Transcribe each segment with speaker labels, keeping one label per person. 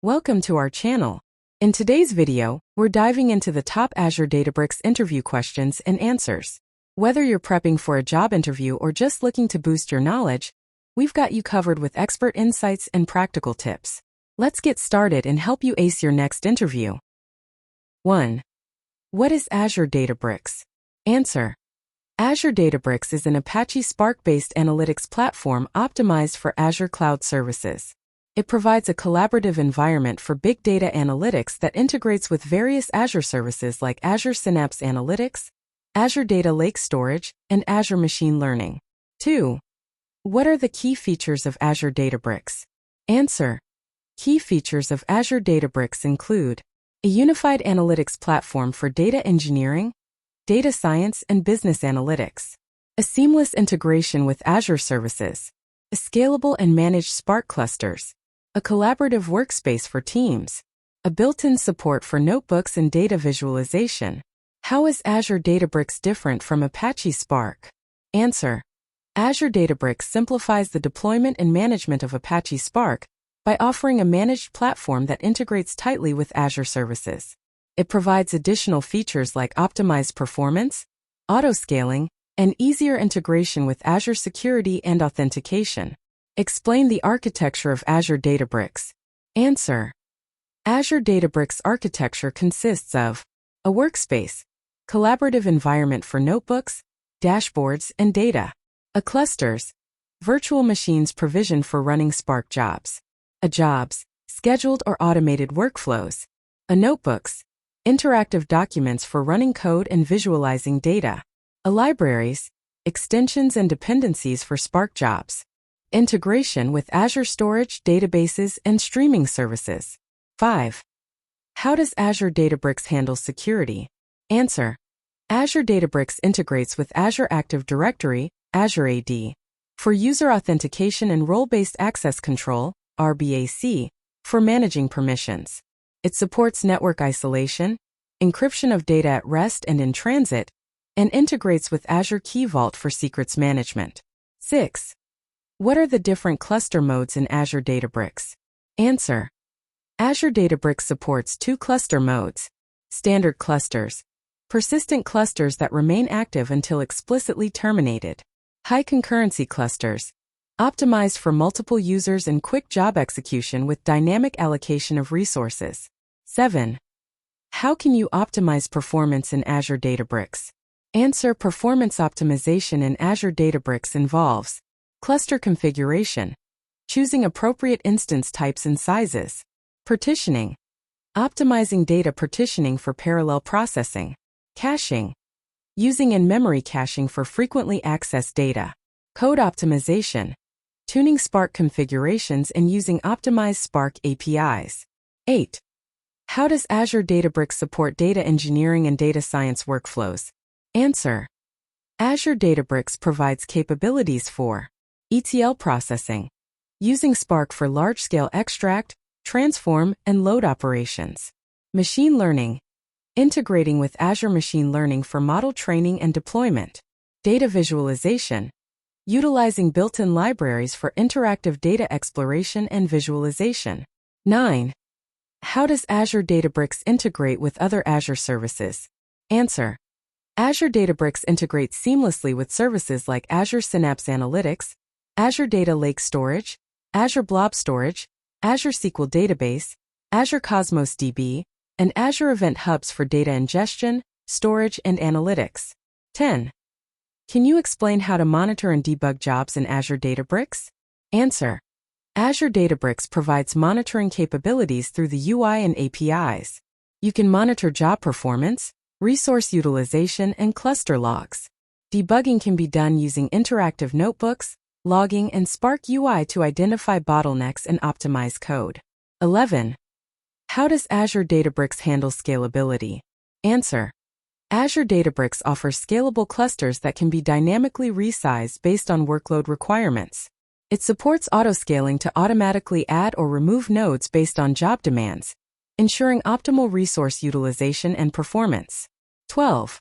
Speaker 1: Welcome to our channel. In today's video, we're diving into the top Azure Databricks interview questions and answers. Whether you're prepping for a job interview or just looking to boost your knowledge, we've got you covered with expert insights and practical tips. Let's get started and help you ace your next interview. 1. What is Azure Databricks? Answer. Azure Databricks is an Apache Spark-based analytics platform optimized for Azure cloud services. It provides a collaborative environment for big data analytics that integrates with various Azure services like Azure Synapse Analytics, Azure Data Lake Storage, and Azure Machine Learning. 2. What are the key features of Azure Databricks? Answer. Key features of Azure Databricks include a unified analytics platform for data engineering, data science, and business analytics, a seamless integration with Azure services, a scalable and managed Spark clusters, a collaborative workspace for teams, a built-in support for notebooks and data visualization. How is Azure Databricks different from Apache Spark? Answer. Azure Databricks simplifies the deployment and management of Apache Spark by offering a managed platform that integrates tightly with Azure services. It provides additional features like optimized performance, auto-scaling, and easier integration with Azure security and authentication. Explain the architecture of Azure Databricks. Answer. Azure Databricks architecture consists of a workspace, collaborative environment for notebooks, dashboards, and data, a clusters, virtual machines provisioned for running Spark jobs, a jobs, scheduled or automated workflows, a notebooks, interactive documents for running code and visualizing data, a libraries, extensions and dependencies for Spark jobs, integration with Azure storage, databases, and streaming services. 5. How does Azure Databricks handle security? Answer. Azure Databricks integrates with Azure Active Directory, Azure AD, for user authentication and role-based access control, RBAC, for managing permissions. It supports network isolation, encryption of data at rest and in transit, and integrates with Azure Key Vault for secrets management. 6. What are the different cluster modes in Azure Databricks? Answer. Azure Databricks supports 2 cluster modes: standard clusters, persistent clusters that remain active until explicitly terminated, high concurrency clusters, optimized for multiple users and quick job execution with dynamic allocation of resources. 7. How can you optimize performance in Azure Databricks? Answer. Performance optimization in Azure Databricks involves cluster configuration, choosing appropriate instance types and sizes, partitioning, optimizing data partitioning for parallel processing, caching, using in-memory caching for frequently accessed data, code optimization, tuning Spark configurations and using optimized Spark APIs. 8. How does Azure Databricks support data engineering and data science workflows? Answer. Azure Databricks provides capabilities for ETL processing, using Spark for large-scale extract, transform, and load operations. Machine learning, integrating with Azure Machine Learning for model training and deployment. Data visualization, utilizing built-in libraries for interactive data exploration and visualization. 9. How does Azure Databricks integrate with other Azure services? Answer. Azure Databricks integrates seamlessly with services like Azure Synapse Analytics, Azure Data Lake Storage, Azure Blob Storage, Azure SQL Database, Azure Cosmos DB, and Azure Event Hubs for data ingestion, storage, and analytics. 10. Can you explain how to monitor and debug jobs in Azure Databricks? Answer. Azure Databricks provides monitoring capabilities through the UI and APIs. You can monitor job performance, resource utilization, and cluster logs. Debugging can be done using interactive notebooks, logging, and Spark UI to identify bottlenecks and optimize code. 11. How does Azure Databricks handle scalability? Answer. Azure Databricks offers scalable clusters that can be dynamically resized based on workload requirements. It supports auto-scaling to automatically add or remove nodes based on job demands, ensuring optimal resource utilization and performance. 12.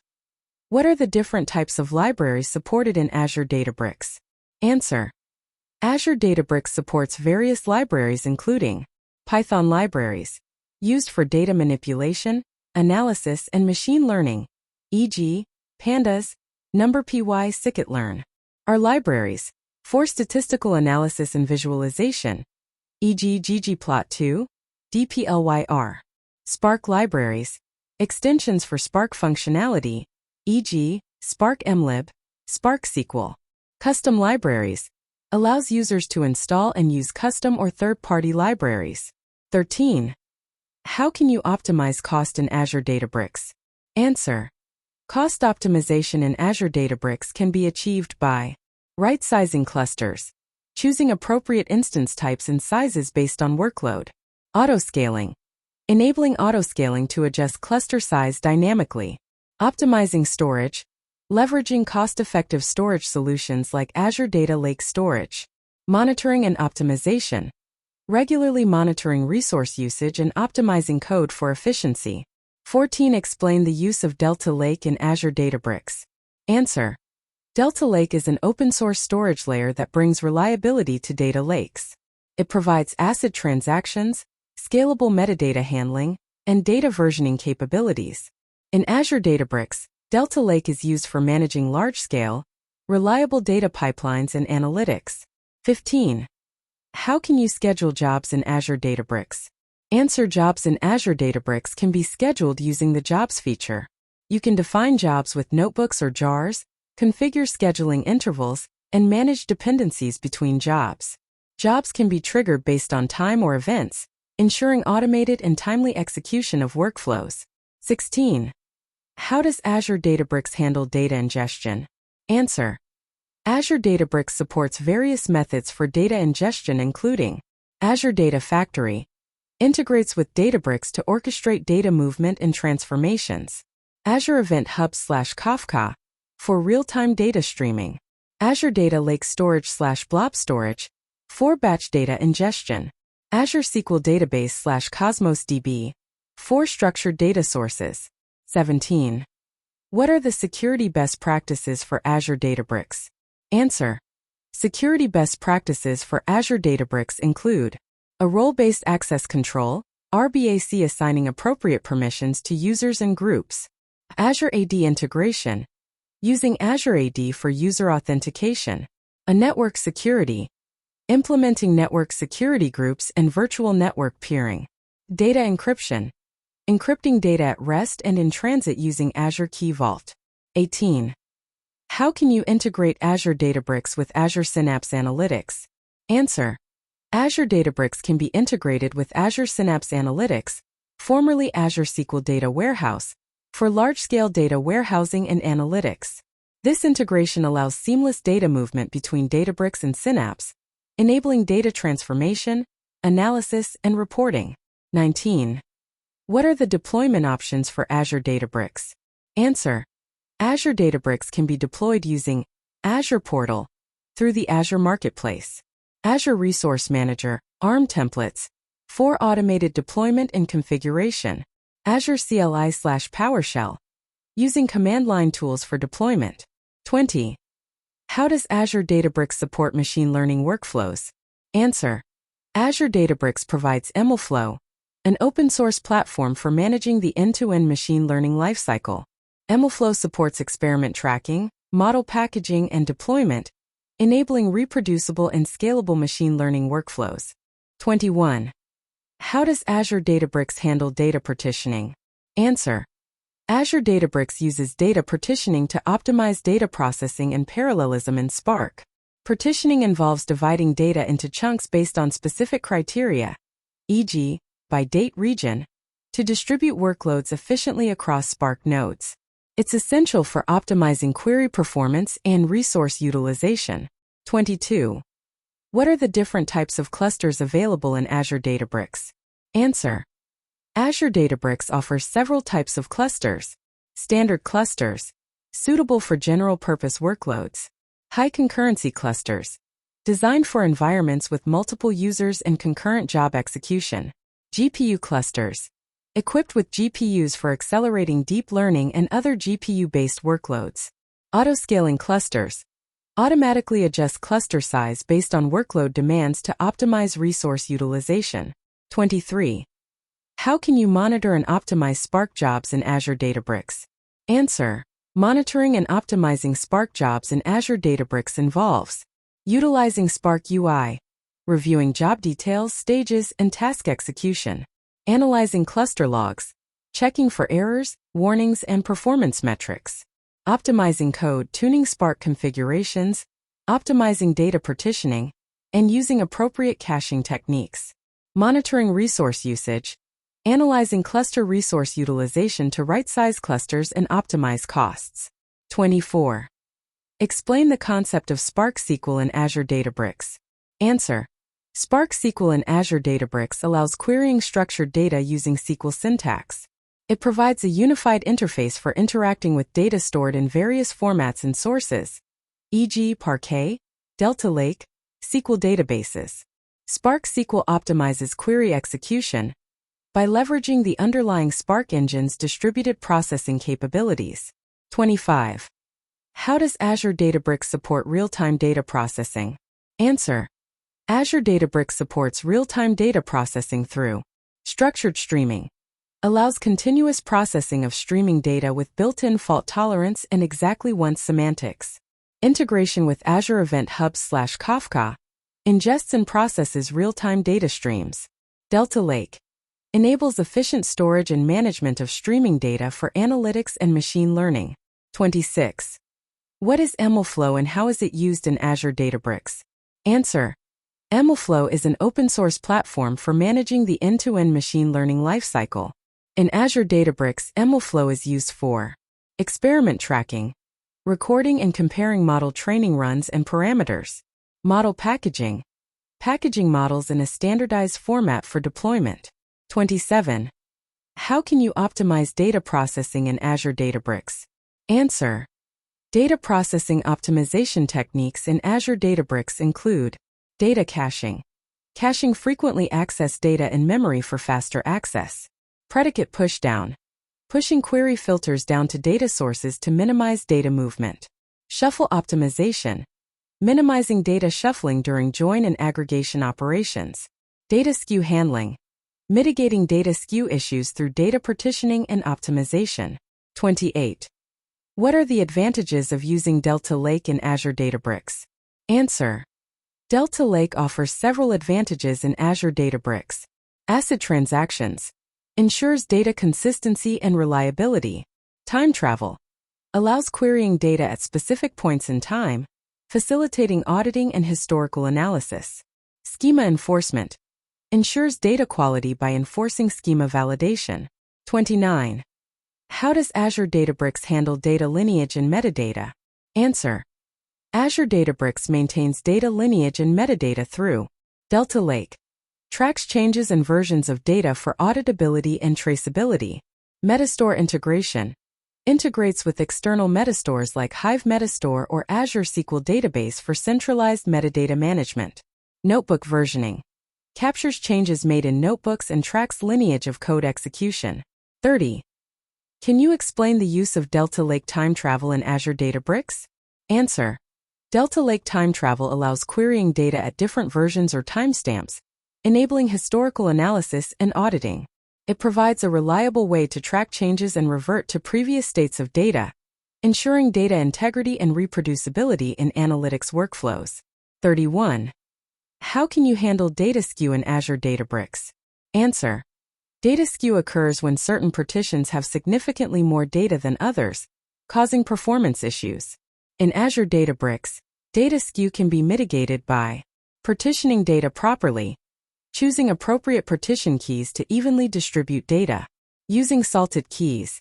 Speaker 1: What are the different types of libraries supported in Azure Databricks? Answer. Azure Databricks supports various libraries including Python libraries, used for data manipulation, analysis, and machine learning, e.g., pandas, NumPy, scikit-learn, are libraries for statistical analysis and visualization, e.g., ggplot2, dplyr. Spark libraries, extensions for Spark functionality, e.g., Spark mlib, Spark SQL. Custom libraries, allows users to install and use custom or third-party libraries. 13. How can you optimize cost in Azure Databricks? Answer. Cost optimization in Azure Databricks can be achieved by right-sizing clusters, choosing appropriate instance types and sizes based on workload, auto-scaling, enabling auto-scaling to adjust cluster size dynamically, optimizing storage, leveraging cost-effective storage solutions like Azure Data Lake Storage, monitoring and optimization, regularly monitoring resource usage and optimizing code for efficiency. 14. Explain the use of Delta Lake in Azure Databricks. Answer. Delta Lake is an open-source storage layer that brings reliability to data lakes. It provides ACID transactions, scalable metadata handling, and data versioning capabilities. In Azure Databricks, Delta Lake is used for managing large-scale, reliable data pipelines and analytics. 15. How can you schedule jobs in Azure Databricks? Answer. Jobs in Azure Databricks can be scheduled using the Jobs feature. You can define jobs with notebooks or jars, configure scheduling intervals, and manage dependencies between jobs. Jobs can be triggered based on time or events, ensuring automated and timely execution of workflows. 16. How does Azure Databricks handle data ingestion? Answer. Azure Databricks supports various methods for data ingestion including Azure Data Factory, integrates with Databricks to orchestrate data movement and transformations, Azure Event Hub/Kafka, for real-time data streaming, Azure Data Lake Storage/Blob Storage, for batch data ingestion, Azure SQL Database/Cosmos DB, for structured data sources. 17. What are the security best practices for Azure Databricks? Answer. Security best practices for Azure Databricks include a role-based access control, RBAC assigning appropriate permissions to users and groups, Azure AD integration, using Azure AD for user authentication, a network security, implementing network security groups and virtual network peering, data encryption, encrypting data at rest and in transit using Azure Key Vault. 18. How can you integrate Azure Databricks with Azure Synapse Analytics? Answer. Azure Databricks can be integrated with Azure Synapse Analytics, formerly Azure SQL Data Warehouse, for large-scale data warehousing and analytics. This integration allows seamless data movement between Databricks and Synapse, enabling data transformation, analysis, and reporting. 19. What are the deployment options for Azure Databricks? Answer. Azure Databricks can be deployed using Azure Portal, through the Azure Marketplace, Azure Resource Manager, ARM templates, for automated deployment and configuration, Azure CLI/PowerShell, using command line tools for deployment. 20. How does Azure Databricks support machine learning workflows? Answer. Azure Databricks provides MLflow, an open-source platform for managing the end-to-end machine learning lifecycle. MLflow supports experiment tracking, model packaging, and deployment, enabling reproducible and scalable machine learning workflows. 21. How does Azure Databricks handle data partitioning? Answer. Azure Databricks uses data partitioning to optimize data processing and parallelism in Spark. Partitioning involves dividing data into chunks based on specific criteria, e.g., by date region, to distribute workloads efficiently across Spark nodes. It's essential for optimizing query performance and resource utilization. 22. What are the different types of clusters available in Azure Databricks? Answer. Azure Databricks offers several types of clusters. Standard clusters, suitable for general-purpose workloads. High concurrency clusters, designed for environments with multiple users and concurrent job execution. GPU clusters, equipped with GPUs for accelerating deep learning and other GPU-based workloads. Auto-scaling clusters, automatically adjust cluster size based on workload demands to optimize resource utilization. 23. How can you monitor and optimize Spark jobs in Azure Databricks? Answer. Monitoring and optimizing Spark jobs in Azure Databricks involves utilizing Spark UI, reviewing job details, stages, and task execution, analyzing cluster logs, checking for errors, warnings, and performance metrics, optimizing code, tuning Spark configurations, optimizing data partitioning, and using appropriate caching techniques, monitoring resource usage, analyzing cluster resource utilization to right-size clusters and optimize costs. 24. Explain the concept of Spark SQL in Azure Databricks. Answer. Spark SQL in Azure Databricks allows querying structured data using SQL syntax. It provides a unified interface for interacting with data stored in various formats and sources, e.g. Parquet, Delta Lake, SQL databases. Spark SQL optimizes query execution by leveraging the underlying Spark engine's distributed processing capabilities. 25. How does Azure Databricks support real-time data processing? Answer. Azure Databricks supports real-time data processing through structured streaming, allows continuous processing of streaming data with built-in fault tolerance and exactly once semantics, integration with Azure Event Hub/Kafka, ingests and processes real-time data streams. Delta Lake enables efficient storage and management of streaming data for analytics and machine learning. 26. What is MLflow and how is it used in Azure Databricks? Answer. MLflow is an open-source platform for managing the end-to-end machine learning lifecycle. In Azure Databricks, MLflow is used for experiment tracking, recording and comparing model training runs and parameters, model packaging, packaging models in a standardized format for deployment. 27. How can you optimize data processing in Azure Databricks? Answer. Data processing optimization techniques in Azure Databricks include data caching, caching frequently accessed data in memory for faster access, predicate pushdown, pushing query filters down to data sources to minimize data movement, shuffle optimization, minimizing data shuffling during join and aggregation operations, data skew handling, mitigating data skew issues through data partitioning and optimization. 28. What are the advantages of using Delta Lake in Azure Databricks? Answer. Delta Lake offers several advantages in Azure Databricks. ACID transactions, ensures data consistency and reliability. Time travel, allows querying data at specific points in time, facilitating auditing and historical analysis. Schema enforcement, ensures data quality by enforcing schema validation. 29. How does Azure Databricks handle data lineage and metadata? Answer. Azure Databricks maintains data lineage and metadata through Delta Lake, tracks changes and versions of data for auditability and traceability. Metastore integration, integrates with external metastores like Hive Metastore or Azure SQL Database for centralized metadata management. Notebook versioning, captures changes made in notebooks and tracks lineage of code execution. 30. Can you explain the use of Delta Lake time travel in Azure Databricks? Answer. Delta Lake time travel allows querying data at different versions or timestamps, enabling historical analysis and auditing. It provides a reliable way to track changes and revert to previous states of data, ensuring data integrity and reproducibility in analytics workflows. 31. How can you handle data skew in Azure Databricks? Answer. Data skew occurs when certain partitions have significantly more data than others, causing performance issues. In Azure Databricks, data skew can be mitigated by partitioning data properly, choosing appropriate partition keys to evenly distribute data, using salted keys,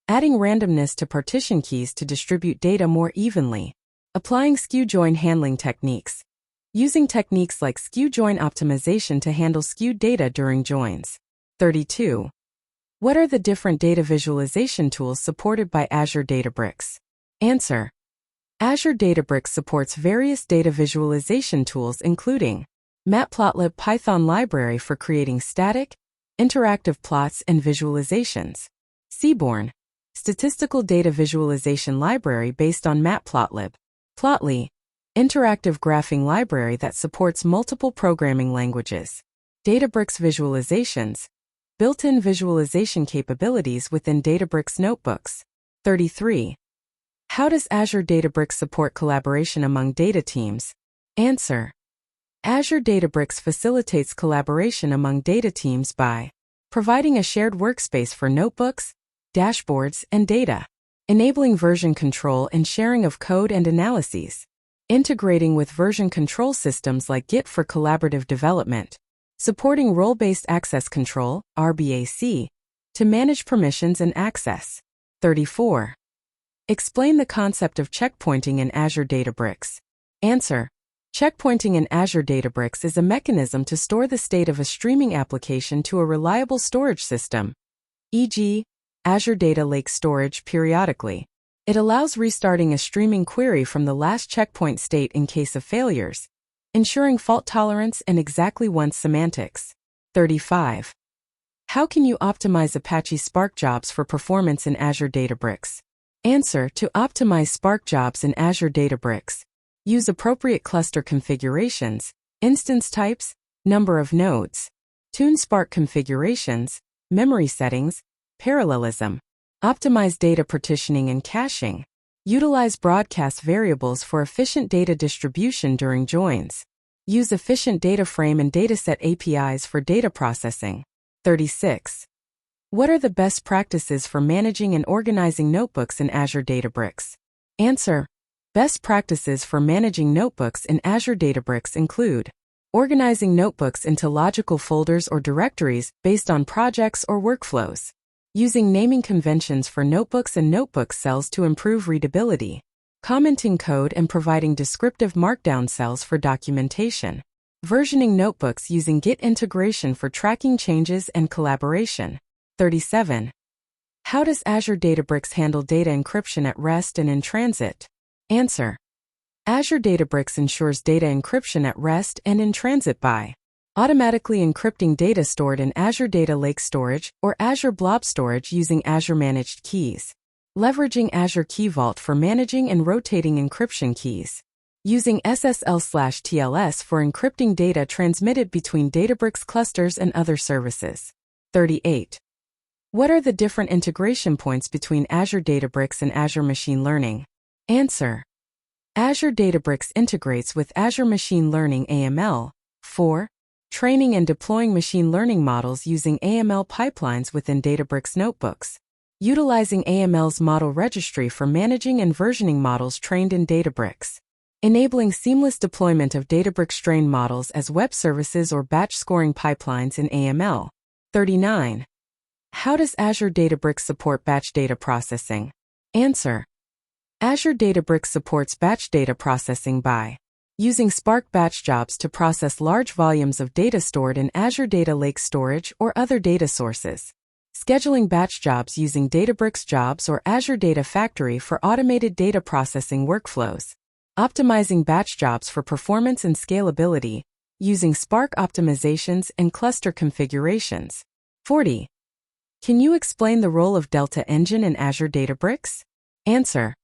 Speaker 1: adding randomness to partition keys to distribute data more evenly, applying skew join handling techniques, using techniques like skew join optimization to handle skewed data during joins. 32. What are the different data visualization tools supported by Azure Databricks? Answer. Azure Databricks supports various data visualization tools including Matplotlib Python library for creating static, interactive plots and visualizations, Seaborn, statistical data visualization library based on Matplotlib, Plotly, interactive graphing library that supports multiple programming languages, Databricks visualizations. Built-in visualization capabilities within Databricks notebooks. 33. How does Azure Databricks support collaboration among data teams? Answer. Azure Databricks facilitates collaboration among data teams by providing a shared workspace for notebooks, dashboards, and data, enabling version control and sharing of code and analyses, integrating with version control systems like Git for collaborative development, supporting role-based access control, RBAC, to manage permissions and access. 34. Explain the concept of checkpointing in Azure Databricks. Answer. Checkpointing in Azure Databricks is a mechanism to store the state of a streaming application to a reliable storage system, e.g., Azure Data Lake Storage, periodically. It allows restarting a streaming query from the last checkpoint state in case of failures, ensuring fault tolerance and exactly once semantics. 35. How can you optimize Apache Spark jobs for performance in Azure Databricks? Answer. To optimize Spark jobs in Azure Databricks, use appropriate cluster configurations, instance types, number of nodes, tune Spark configurations, memory settings, parallelism, optimize data partitioning and caching, utilize broadcast variables for efficient data distribution during joins, use efficient data frame and dataset APIs for data processing. 36. What are the best practices for managing and organizing notebooks in Azure Databricks? Answer. Best practices for managing notebooks in Azure Databricks include organizing notebooks into logical folders or directories based on projects or workflows, using naming conventions for notebooks and notebook cells to improve readability, commenting code and providing descriptive markdown cells for documentation, versioning notebooks using Git integration for tracking changes and collaboration. 37. How does Azure Databricks handle data encryption at rest and in transit? Answer. Azure Databricks ensures data encryption at rest and in transit by automatically encrypting data stored in Azure Data Lake Storage or Azure Blob Storage using Azure Managed Keys, leveraging Azure Key Vault for managing and rotating encryption keys, using SSL/TLS for encrypting data transmitted between Databricks clusters and other services. 38. What are the different integration points between Azure Databricks and Azure Machine Learning? Answer. Azure Databricks integrates with Azure Machine Learning AML for training and deploying machine learning models using AML pipelines within Databricks notebooks, utilizing AML's model registry for managing and versioning models trained in Databricks, enabling seamless deployment of Databricks trained models as web services or batch scoring pipelines in AML. 39. How does Azure Databricks support batch data processing? Answer. Azure Databricks supports batch data processing by using Spark batch jobs to process large volumes of data stored in Azure Data Lake Storage or other data sources, scheduling batch jobs using Databricks jobs or Azure Data Factory for automated data processing workflows, optimizing batch jobs for performance and scalability, using Spark optimizations and cluster configurations. 40. Can you explain the role of Delta Engine in Azure Databricks? Answer.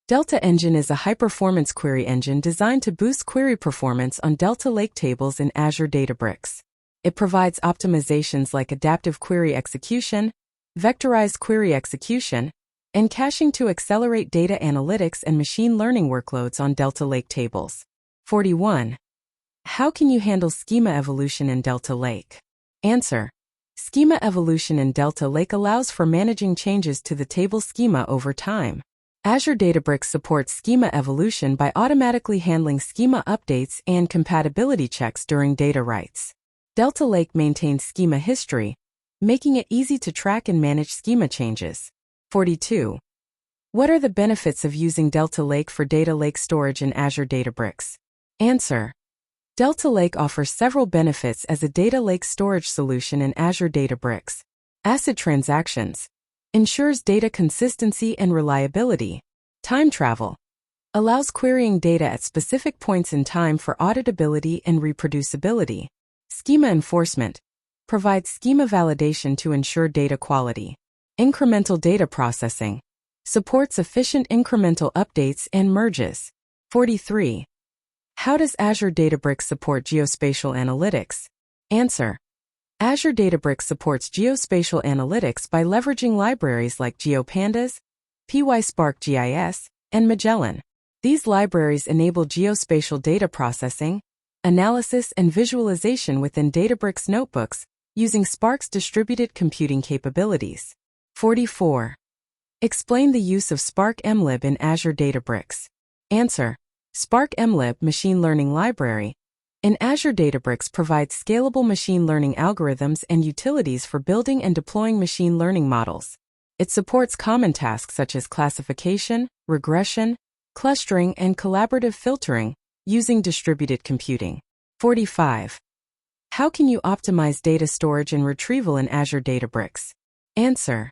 Speaker 1: Delta Engine is a high-performance query engine designed to boost query performance on Delta Lake tables in Azure Databricks. It provides optimizations like adaptive query execution, vectorized query execution, and caching to accelerate data analytics and machine learning workloads on Delta Lake tables. 41. How can you handle schema evolution in Delta Lake? Answer. Schema evolution in Delta Lake allows for managing changes to the table schema over time. Azure Databricks supports schema evolution by automatically handling schema updates and compatibility checks during data writes. Delta Lake maintains schema history, making it easy to track and manage schema changes. 42. What are the benefits of using Delta Lake for data lake storage in Azure Databricks? Answer. Delta Lake offers several benefits as a data lake storage solution in Azure Databricks. ACID transactions. Ensures data consistency and reliability. Time travel. Allows querying data at specific points in time for auditability and reproducibility. Schema enforcement. Provides schema validation to ensure data quality. Incremental data processing. Supports efficient incremental updates and merges. 43. How does Azure Databricks support geospatial analytics? Answer. Azure Databricks supports geospatial analytics by leveraging libraries like GeoPandas, Spark GIS, and Magellan. These libraries enable geospatial data processing, analysis, and visualization within Databricks notebooks using Spark's distributed computing capabilities. 44. Explain the use of Spark MLib in Azure Databricks. Answer. Spark MLib Machine Learning Library in Azure Databricks provides scalable machine learning algorithms and utilities for building and deploying machine learning models. It supports common tasks such as classification, regression, clustering, and collaborative filtering using distributed computing. 45. How can you optimize data storage and retrieval in Azure Databricks? Answer.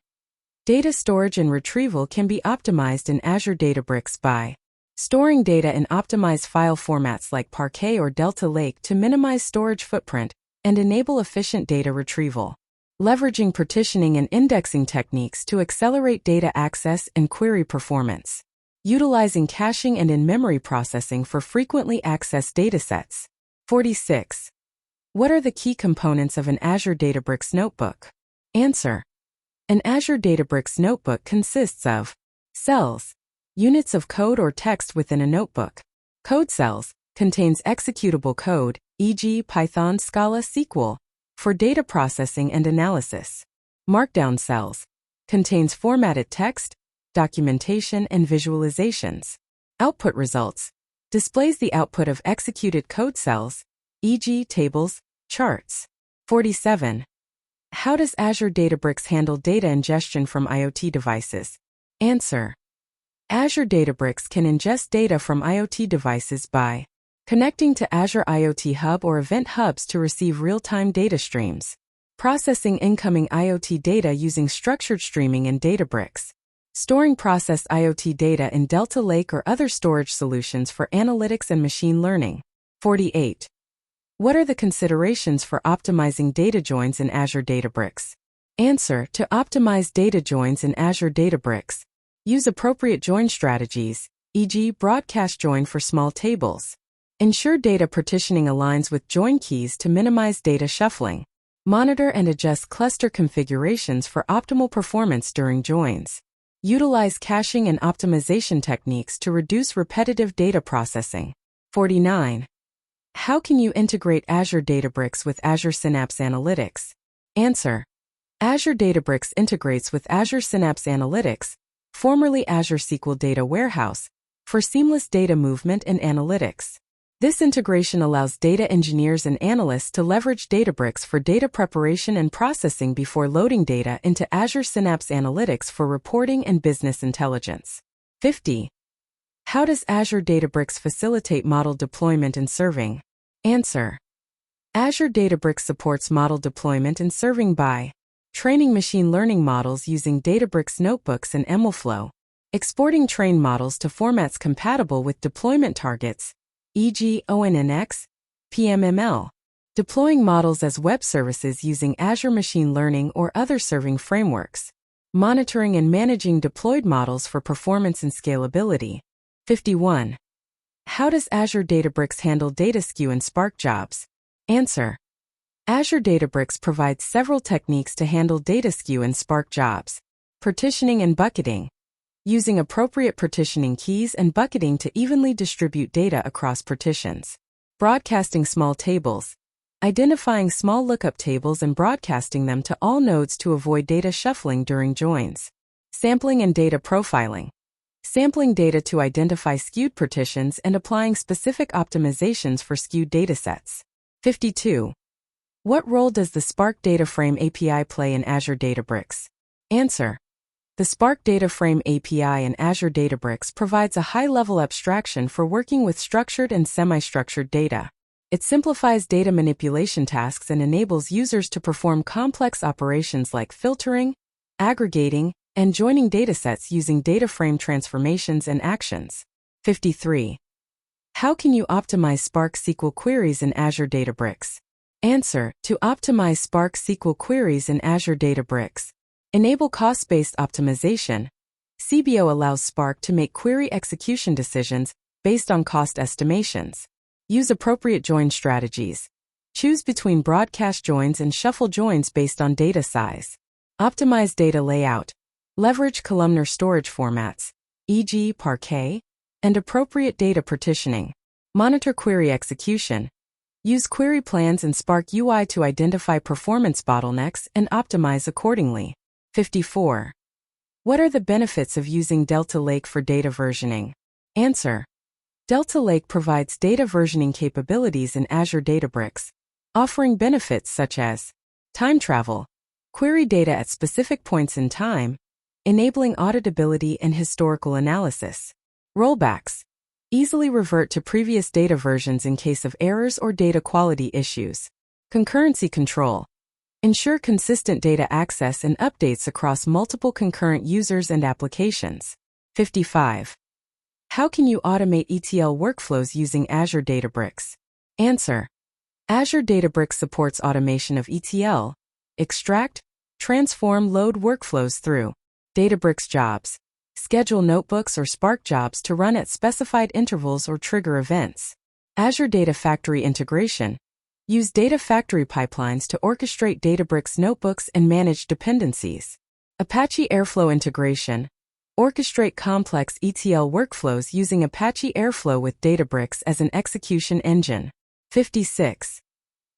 Speaker 1: Data storage and retrieval can be optimized in Azure Databricks by storing data in optimized file formats like Parquet or Delta Lake to minimize storage footprint and enable efficient data retrieval. Leveraging partitioning and indexing techniques to accelerate data access and query performance. Utilizing caching and in-memory processing for frequently accessed datasets. 46. What are the key components of an Azure Databricks notebook? Answer. An Azure Databricks notebook consists of cells, units of code or text within a notebook. Code cells contains executable code, e.g. Python, Scala, SQL, for data processing and analysis. Markdown cells contains formatted text, documentation, and visualizations. Output results displays the output of executed code cells, e.g. tables, charts. 47. How does Azure Databricks handle data ingestion from IoT devices? Answer. Azure Databricks can ingest data from IoT devices by connecting to Azure IoT Hub or Event Hubs to receive real-time data streams, processing incoming IoT data using structured streaming in Databricks, storing processed IoT data in Delta Lake or other storage solutions for analytics and machine learning. 48. What are the considerations for optimizing data joins in Azure Databricks? Answer. To optimize data joins in Azure Databricks, use appropriate join strategies, e.g. broadcast join for small tables. Ensure data partitioning aligns with join keys to minimize data shuffling. Monitor and adjust cluster configurations for optimal performance during joins. Utilize caching and optimization techniques to reduce repetitive data processing. 49. How can you integrate Azure Databricks with Azure Synapse Analytics? Answer. Azure Databricks integrates with Azure Synapse Analytics, formerly Azure SQL Data Warehouse, for seamless data movement and analytics. This integration allows data engineers and analysts to leverage Databricks for data preparation and processing before loading data into Azure Synapse Analytics for reporting and business intelligence. 50. How does Azure Databricks facilitate model deployment and serving? Answer. Azure Databricks supports model deployment and serving by training machine learning models using Databricks notebooks and MLflow, exporting trained models to formats compatible with deployment targets, e.g. ONNX, PMML, deploying models as web services using Azure Machine Learning or other serving frameworks, monitoring and managing deployed models for performance and scalability. 51. How does Azure Databricks handle data skew and Spark jobs? Answer. Azure Databricks provides several techniques to handle data skew and Spark jobs. Partitioning and bucketing, using appropriate partitioning keys and bucketing to evenly distribute data across partitions. Broadcasting small tables, identifying small lookup tables and broadcasting them to all nodes to avoid data shuffling during joins. Sampling and data profiling, sampling data to identify skewed partitions and applying specific optimizations for skewed datasets. 52. What role does the Spark Data Frame API play in Azure Databricks? Answer. The Spark Data Frame API in Azure Databricks provides a high-level abstraction for working with structured and semi-structured data. It simplifies data manipulation tasks and enables users to perform complex operations like filtering, aggregating, and joining datasets using data frame transformations and actions. 53. How can you optimize Spark SQL queries in Azure Databricks? Answer. To optimize Spark SQL queries in Azure Databricks, enable cost-based optimization. CBO allows Spark to make query execution decisions based on cost estimations. Use appropriate join strategies. Choose between broadcast joins and shuffle joins based on data size. Optimize data layout. Leverage columnar storage formats, e.g. Parquet, and appropriate data partitioning. Monitor query execution. Use query plans in Spark UI to identify performance bottlenecks and optimize accordingly. 54. What are the benefits of using Delta Lake for data versioning? Answer. Delta Lake provides data versioning capabilities in Azure Databricks, offering benefits such as time travel, query data at specific points in time, enabling auditability and historical analysis. Rollbacks. Easily revert to previous data versions in case of errors or data quality issues. Concurrency control. Ensure consistent data access and updates across multiple concurrent users and applications. 55. How can you automate ETL workflows using Azure Databricks? Answer. Azure Databricks supports automation of ETL, extract, transform, load workflows through Databricks jobs. Schedule notebooks or Spark jobs to run at specified intervals or trigger events. Azure Data Factory integration. Use Data Factory pipelines to orchestrate Databricks notebooks and manage dependencies. Apache Airflow integration. Orchestrate complex ETL workflows using Apache Airflow with Databricks as an execution engine. 56.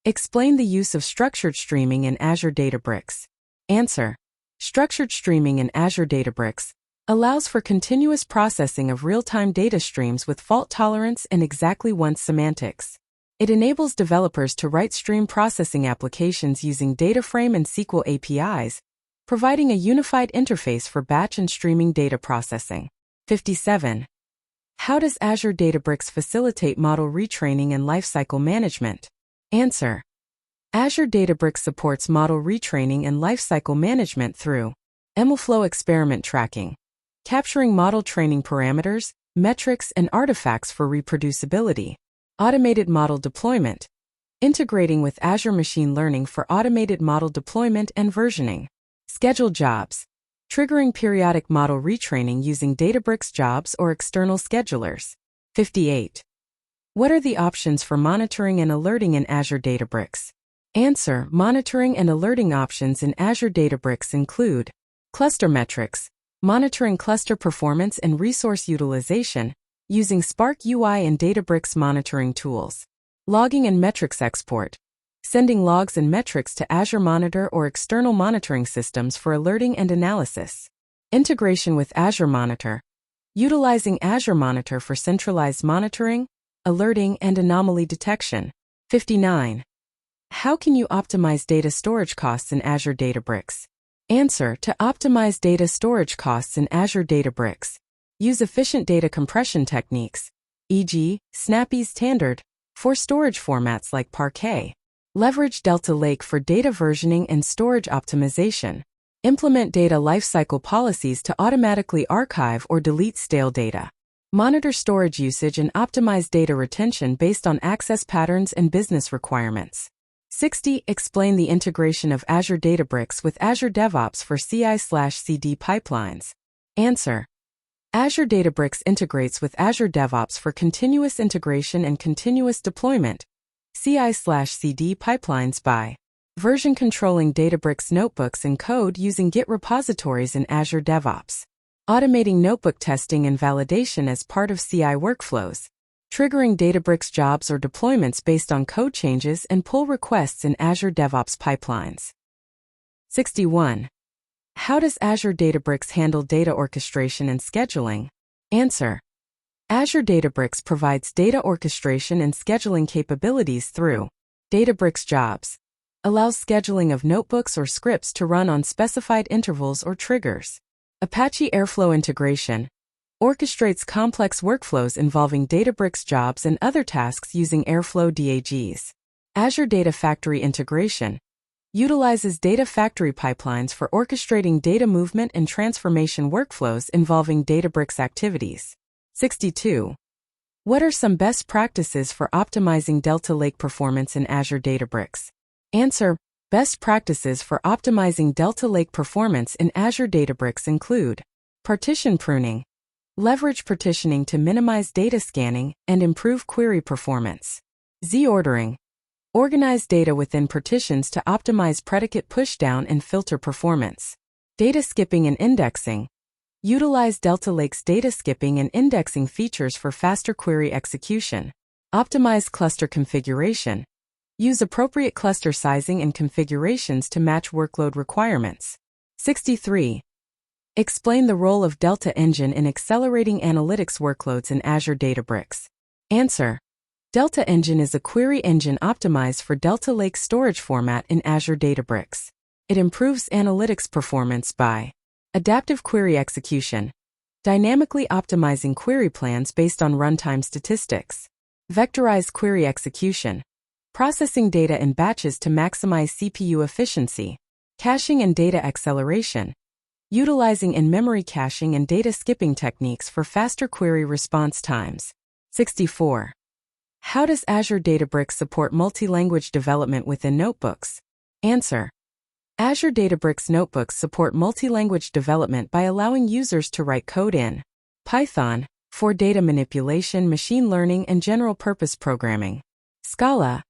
Speaker 1: Explain the use of structured streaming in Azure Databricks. Answer. Structured streaming in Azure Databricks allows for continuous processing of real-time data streams with fault tolerance and exactly once semantics. It enables developers to write stream processing applications using DataFrame and SQL APIs, providing a unified interface for batch and streaming data processing. 57. How does Azure Databricks facilitate model retraining and lifecycle management? Answer. Azure Databricks supports model retraining and lifecycle management through MLflow experiment tracking, capturing model training parameters, metrics, and artifacts for reproducibility. Automated model deployment, integrating with Azure Machine Learning for automated model deployment and versioning. Schedule jobs, triggering periodic model retraining using Databricks jobs or external schedulers. 58. What are the options for monitoring and alerting in Azure Databricks? Answer. Monitoring and alerting options in Azure Databricks include cluster metrics, monitoring cluster performance and resource utilization, using Spark UI and Databricks monitoring tools. Logging and metrics export, sending logs and metrics to Azure Monitor or external monitoring systems for alerting and analysis. Integration with Azure Monitor, utilizing Azure Monitor for centralized monitoring, alerting, and anomaly detection. 59. How can you optimize data storage costs in Azure Databricks? Answer. To optimize data storage costs in Azure Databricks, use efficient data compression techniques, e.g., Snappy Standard, for storage formats like Parquet. Leverage Delta Lake for data versioning and storage optimization. Implement data lifecycle policies to automatically archive or delete stale data. Monitor storage usage and optimize data retention based on access patterns and business requirements. 60. Explain the integration of Azure Databricks with Azure DevOps for CI/CD pipelines. Answer. Azure Databricks integrates with Azure DevOps for continuous integration and continuous deployment, CI/CD pipelines by version controlling Databricks notebooks and code using Git repositories in Azure DevOps, automating notebook testing and validation as part of CI workflows, triggering Databricks jobs or deployments based on code changes and pull requests in Azure DevOps pipelines. 61. How does Azure Databricks handle data orchestration and scheduling? Answer. Azure Databricks provides data orchestration and scheduling capabilities through Databricks jobs, allows scheduling of notebooks or scripts to run on specified intervals or triggers. Apache Airflow integration, orchestrates complex workflows involving Databricks jobs and other tasks using Airflow DAGs. Azure Data Factory integration, utilizes data factory pipelines for orchestrating data movement and transformation workflows involving Databricks activities. 62. What are some best practices for optimizing Delta Lake performance in Azure Databricks? Answer. Best practices for optimizing Delta Lake performance in Azure Databricks include partition pruning, leverage partitioning to minimize data scanning and improve query performance, Z-ordering, Organize data within partitions to optimize predicate pushdown and filter performance. Data skipping and indexing. Utilize Delta Lake's data skipping and indexing features for faster query execution. Optimize cluster configuration. Use appropriate cluster sizing and configurations to match workload requirements. 63. Explain the role of Delta Engine in accelerating analytics workloads in Azure Databricks. Answer. Delta Engine is a query engine optimized for Delta Lake storage format in Azure Databricks. It improves analytics performance by adaptive query execution, dynamically optimizing query plans based on runtime statistics, vectorized query execution, processing data in batches to maximize CPU efficiency, caching and data acceleration, utilizing in-memory caching and data skipping techniques for faster query response times. 64. How does Azure Databricks support multi-language development within notebooks? Answer. Azure Databricks notebooks support multi-language development by allowing users to write code in Python for data manipulation, machine learning, and general-purpose programming, Scala,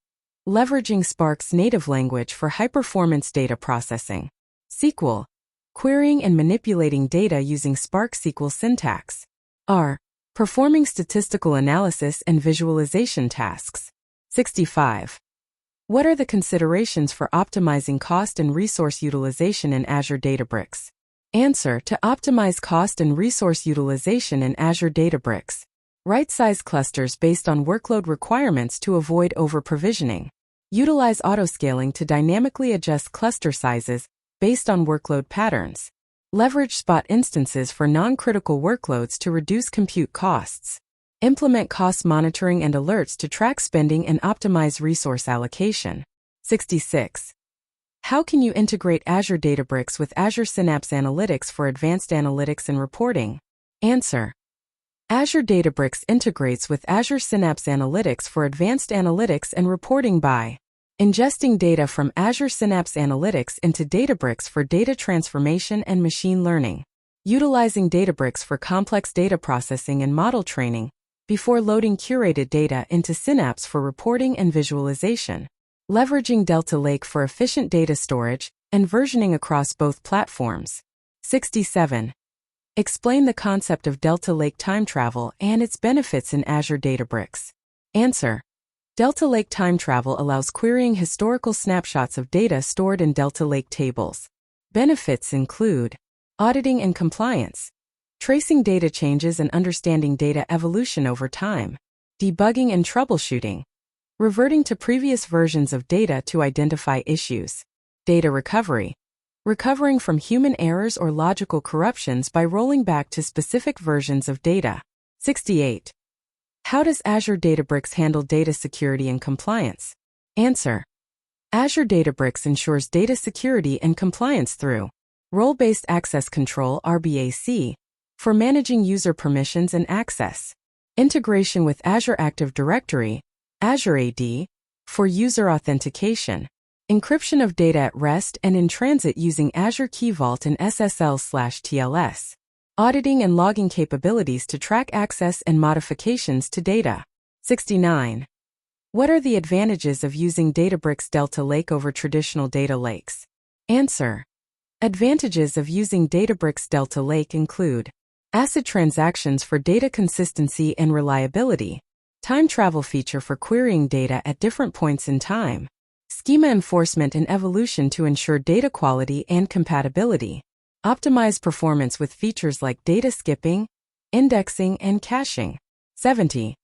Speaker 1: leveraging Spark's native language for high-performance data processing, SQL, querying and manipulating data using Spark SQL syntax, R, performing statistical analysis and visualization tasks. 65. What are the considerations for optimizing cost and resource utilization in Azure Databricks? Answer. To optimize cost and resource utilization in Azure Databricks, right-size clusters based on workload requirements to avoid over-provisioning. Utilize autoscaling to dynamically adjust cluster sizes based on workload patterns. Leverage spot instances for non-critical workloads to reduce compute costs. Implement cost monitoring and alerts to track spending and optimize resource allocation. 66. How can you integrate Azure Databricks with Azure Synapse Analytics for advanced analytics and reporting? Answer. Azure Databricks integrates with Azure Synapse Analytics for advanced analytics and reporting by ingesting data from Azure Synapse Analytics into Databricks for data transformation and machine learning. Utilizing Databricks for complex data processing and model training before loading curated data into Synapse for reporting and visualization. Leveraging Delta Lake for efficient data storage and versioning across both platforms. 67. Explain the concept of Delta Lake time travel and its benefits in Azure Databricks. Answer. Delta Lake time travel allows querying historical snapshots of data stored in Delta Lake tables. Benefits include auditing and compliance, tracing data changes and understanding data evolution over time, debugging and troubleshooting, reverting to previous versions of data to identify issues, data recovery, recovering from human errors or logical corruptions by rolling back to specific versions of data. 68. How does Azure Databricks handle data security and compliance? Answer. Azure Databricks ensures data security and compliance through role-based access control (RBAC) for managing user permissions and access, integration with Azure Active Directory (Azure AD) for user authentication, encryption of data at rest and in transit using Azure Key Vault and SSL/TLS. Auditing and logging capabilities to track access and modifications to data. 69. What are the advantages of using Databricks Delta Lake over traditional data lakes? Answer. Advantages of using Databricks Delta Lake include ACID transactions for data consistency and reliability, time travel feature for querying data at different points in time, schema enforcement and evolution to ensure data quality and compatibility. Optimize performance with features like data skipping, indexing, and caching. 70.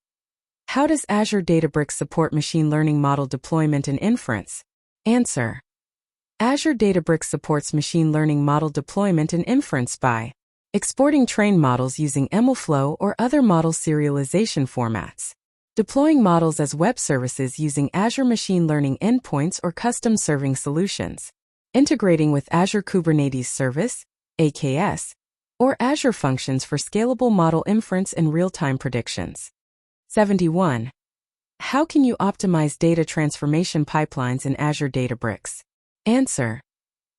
Speaker 1: How does Azure Databricks support machine learning model deployment and inference? Answer. Azure Databricks supports machine learning model deployment and inference by exporting trained models using MLflow or other model serialization formats, deploying models as web services using Azure Machine Learning endpoints or custom serving solutions, integrating with Azure Kubernetes Service, AKS, or Azure Functions for scalable model inference and real-time predictions. 71. How can you optimize data transformation pipelines in Azure Databricks? Answer.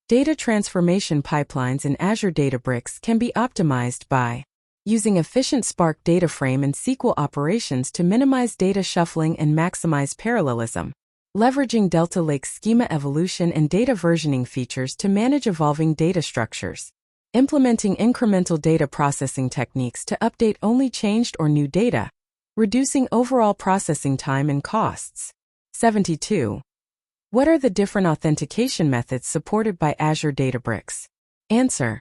Speaker 1: Data transformation pipelines in Azure Databricks can be optimized by using efficient Spark data frame and SQL operations to minimize data shuffling and maximize parallelism, Leveraging Delta Lake's schema evolution and data versioning features to manage evolving data structures. Implementing incremental data processing techniques to update only changed or new data, reducing overall processing time and costs. 72. What are the different authentication methods supported by Azure Databricks? Answer.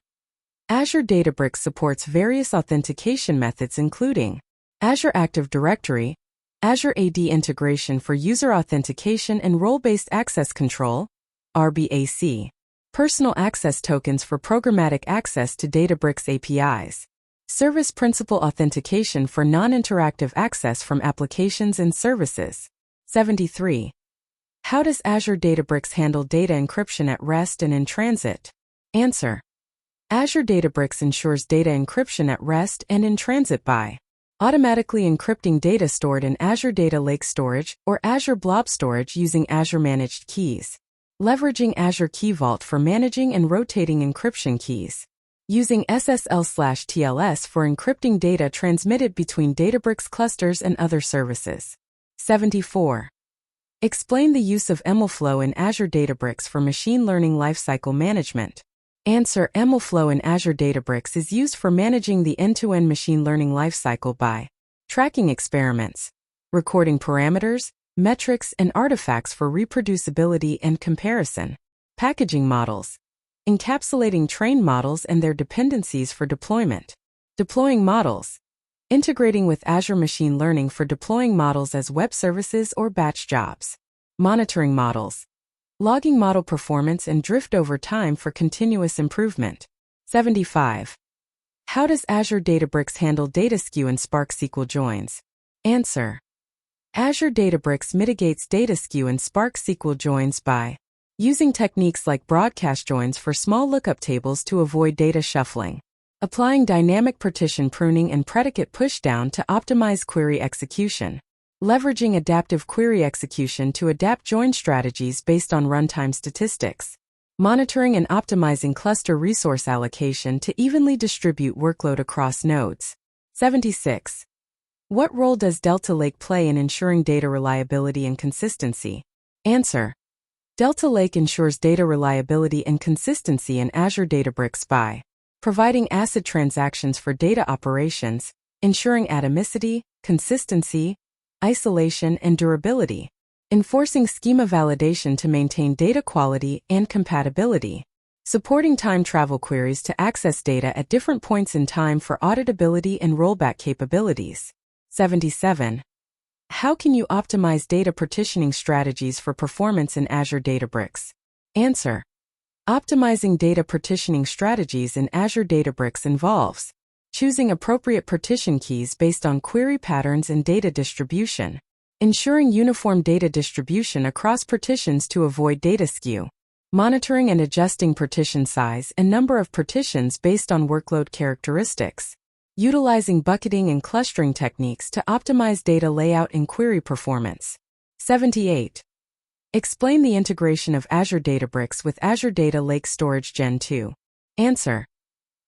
Speaker 1: Azure Databricks supports various authentication methods including Azure Active Directory, Azure AD integration for user authentication and role-based access control, RBAC, personal access tokens for programmatic access to Databricks APIs, service principal authentication for non-interactive access from applications and services. 73. How does Azure Databricks handle data encryption at rest and in transit? Answer. Azure Databricks ensures data encryption at rest and in transit by automatically encrypting data stored in Azure Data Lake Storage or Azure Blob Storage using Azure Managed Keys, leveraging Azure Key Vault for managing and rotating encryption keys, using SSL/TLS for encrypting data transmitted between Databricks clusters and other services. 74. Explain the use of MLflow in Azure Databricks for machine learning lifecycle management. Answer. MLflow in Azure Databricks is used for managing the end-to-end machine learning lifecycle by tracking experiments, recording parameters, metrics, and artifacts for reproducibility and comparison, packaging models, encapsulating trained models and their dependencies for deployment, deploying models, integrating with Azure Machine Learning for deploying models as web services or batch jobs, monitoring models, logging model performance and drift over time for continuous improvement. 75. How does Azure Databricks handle data skew and Spark SQL joins? Answer. Azure Databricks mitigates data skew and Spark SQL joins by using techniques like broadcast joins for small lookup tables to avoid data shuffling, applying dynamic partition pruning and predicate pushdown to optimize query execution, leveraging adaptive query execution to adapt join strategies based on runtime statistics, monitoring and optimizing cluster resource allocation to evenly distribute workload across nodes. 76. What role does Delta Lake play in ensuring data reliability and consistency? Answer. Delta Lake ensures data reliability and consistency in Azure Databricks by providing ACID transactions for data operations, ensuring atomicity, consistency, isolation, and durability, enforcing schema validation to maintain data quality and compatibility, supporting time travel queries to access data at different points in time for auditability and rollback capabilities. 77. How can you optimize data partitioning strategies for performance in Azure Databricks? Answer. Optimizing data partitioning strategies in Azure Databricks involves choosing appropriate partition keys based on query patterns and data distribution, ensuring uniform data distribution across partitions to avoid data skew, monitoring and adjusting partition size and number of partitions based on workload characteristics, utilizing bucketing and clustering techniques to optimize data layout and query performance. 78. Explain the integration of Azure Databricks with Azure Data Lake Storage Gen 2. Answer.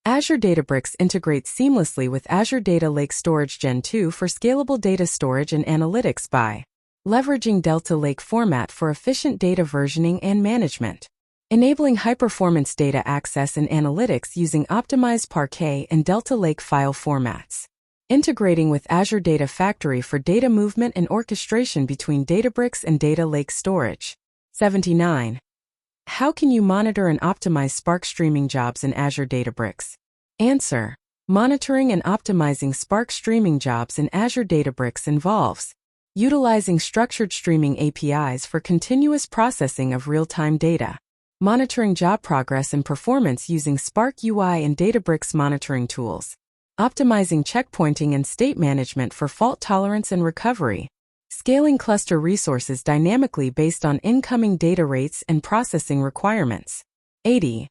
Speaker 1: Azure Databricks integrates seamlessly with Azure Data Lake Storage Gen 2 for scalable data storage and analytics by leveraging Delta Lake format for efficient data versioning and management, enabling high-performance data access and analytics using optimized Parquet and Delta Lake file formats, integrating with Azure Data Factory for data movement and orchestration between Databricks and Data Lake Storage. 79. How can you monitor and optimize Spark streaming jobs in Azure Databricks? Answer. Monitoring and optimizing Spark streaming jobs in Azure Databricks involves utilizing structured streaming APIs for continuous processing of real-time data, monitoring job progress and performance using Spark UI and Databricks monitoring tools, optimizing checkpointing and state management for fault tolerance and recovery, scaling cluster resources dynamically based on incoming data rates and processing requirements. 80.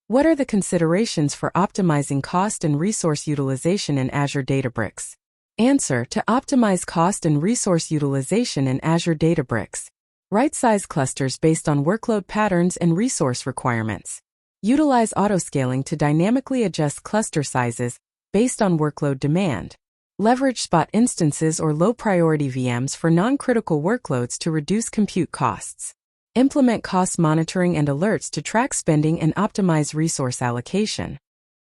Speaker 1: What are the considerations for optimizing cost and resource utilization in Azure Databricks? Answer. To optimize cost and resource utilization in Azure Databricks, right-size clusters based on workload patterns and resource requirements. Utilize autoscaling to dynamically adjust cluster sizes based on workload demand. Leverage spot instances or low-priority VMs for non-critical workloads to reduce compute costs. Implement cost monitoring and alerts to track spending and optimize resource allocation.